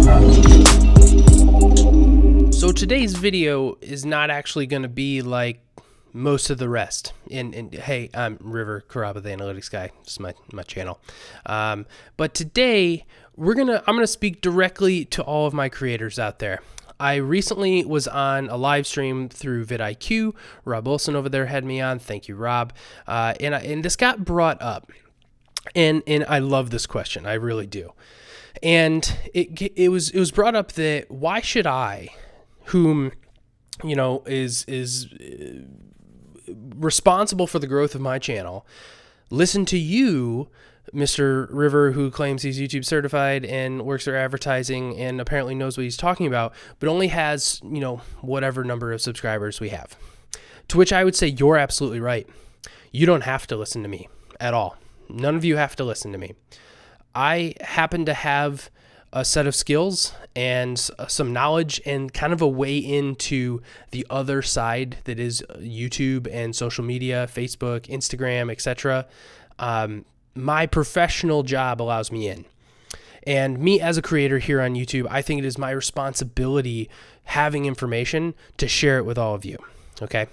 So today's video is not actually going to be like most of the rest. And hey, I'm River Caraba, the analytics guy. This is my channel. But today I'm gonna speak directly to all of my creators out there. I recently was on a live stream through vidIQ. Rob Olson over there had me on. Thank you, Rob. And this got brought up, and I love this question. I really do. And it was brought up that why should I, whom is responsible for the growth of my channel, listen to you, Mr. River, who claims he's YouTube certified and works for advertising and apparently knows what he's talking about, but only has, whatever number of subscribers we have. To which I would say, you're absolutely right. You don't have to listen to me at all. None of you have to listen to me. I happen to have a set of skills and some knowledge and kind of a way into the other side that is YouTube and social media, Facebook, Instagram, etc. My professional job allows me in. And me as a creator here on YouTube, I think it is my responsibility having information to share it with all of you. Okay.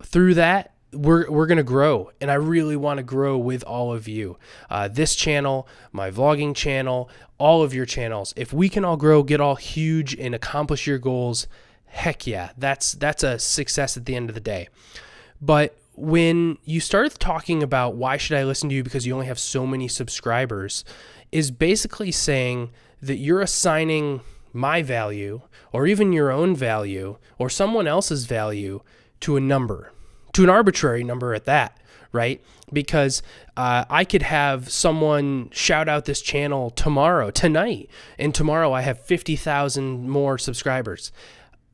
Through that, we're going to grow, and I really want to grow with all of you. This channel, my vlogging channel, all of your channels. If we can all grow, get all huge and accomplish your goals, heck yeah, that's a success at the end of the day. But when you start talking about why should I listen to you because you only have so many subscribers, is basically saying that you're assigning my value or even your own value or someone else's value to a number, to an arbitrary number at that, right? Because I could have someone shout out this channel tonight, and tomorrow I have 50,000 more subscribers.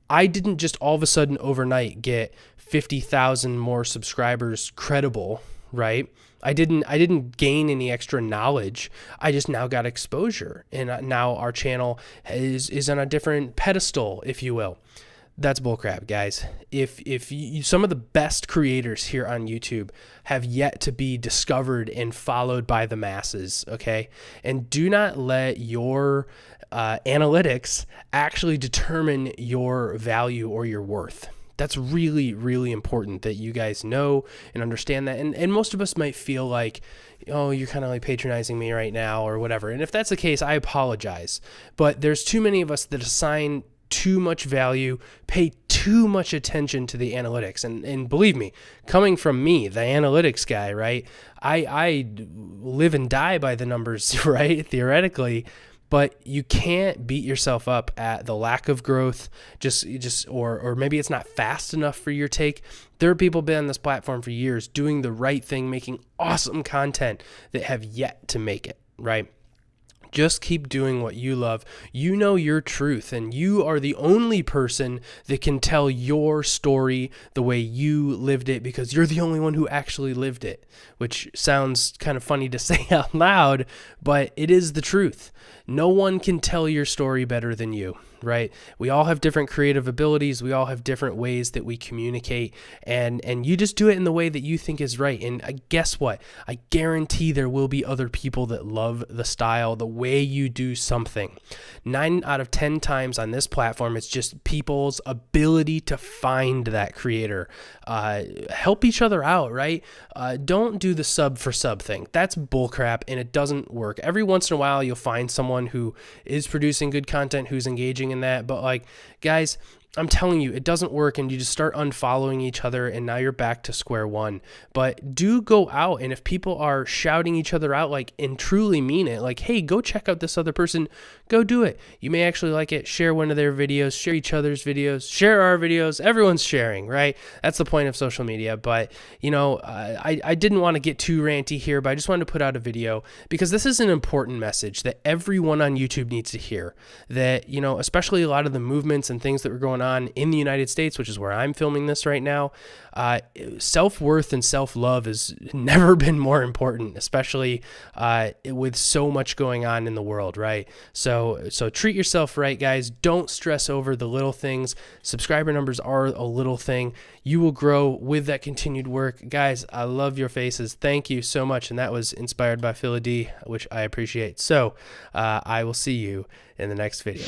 I didn't just all of a sudden overnight get 50,000 more subscribers credible, right? I didn't gain any extra knowledge. I just now got exposure, and now our channel is on a different pedestal, if you will. That's bullcrap, guys. If you, some of the best creators here on YouTube have yet to be discovered and followed by the masses, okay? And do not let your analytics actually determine your value or your worth. That's really, really important that you guys know and understand that. And most of us might feel like, oh, you're kind of like patronizing me right now or whatever. And if that's the case, I apologize. But there's too many of us that assign too much value, pay too much attention to the analytics. And believe me, coming from me, the analytics guy, right? I live and die by the numbers, right? Theoretically. But you can't beat yourself up at the lack of growth, or maybe it's not fast enough for your take. There are people been on this platform for years doing the right thing, making awesome content that have yet to make it, right? Just keep doing what you love. You know your truth, and you are the only person that can tell your story the way you lived it because you're the only one who actually lived it, which sounds kind of funny to say out loud, but it is the truth. No one can tell your story better than you, right? We all have different creative abilities. We all have different ways that we communicate, and you just do it in the way that you think is right. And guess what? I guarantee there will be other people that love the style, the way you do something. 9 out of 10 times on this platform, it's just people's ability to find that creator. Help each other out, right? Don't do the sub for sub thing. That's bullcrap, and it doesn't work. Every once in a while, you'll find someone who is producing good content, who's engaging in that. But like, guys, I'm telling you, it doesn't work, and you just start unfollowing each other, and now you're back to square one. But do go out, and if people are shouting each other out, like, and truly mean it, like, hey, go check out this other person, go do it. You may actually like it. Share one of their videos, share each other's videos, share our videos. Everyone's sharing, right? That's the point of social media. But, I didn't want to get too ranty here, but I just wanted to put out a video because this is an important message that everyone on YouTube needs to hear. That, especially a lot of the movements and things that were going on in the United States, which is where I'm filming this right now, self-worth and self-love has never been more important, especially with so much going on in the world, right? So treat yourself right, guys. Don't stress over the little things. Subscriber numbers are a little thing. You will grow with that continued work. Guys, I love your faces. Thank you so much. And that was inspired by Philly D, which I appreciate. So I will see you in the next video.